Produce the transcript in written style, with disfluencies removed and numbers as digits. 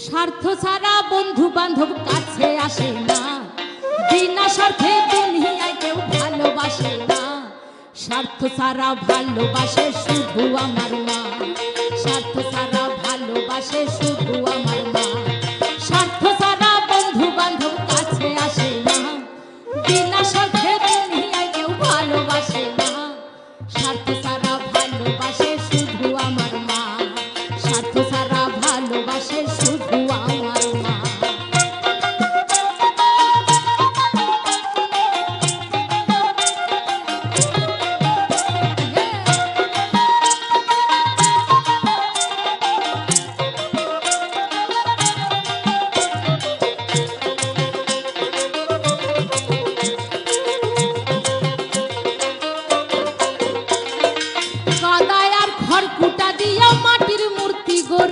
স্বার্থ ছাড়া বন্ধু বান্ধব কাছে আসে না, বিনা স্বার্থে দুনিয়ায় কেউ ভালোবাসে না। স্বার্থ ছাড়া ভালোবাসে শুধু আমার মা, স্বার্থ ছাড়া ভালোবাসে শুধু আমার মা। স্বার্থ ছাড়া বন্ধু বান্ধব কাছে আসে না, বিনা স্বার্থে দুনিয়ায় কেউ ভালোবাসে না। স্বার্থ ছাড়া ভালোবাসে শুধু আমার মা, স্বার্থ ছাড়া ভালোবাসে শুধু আমার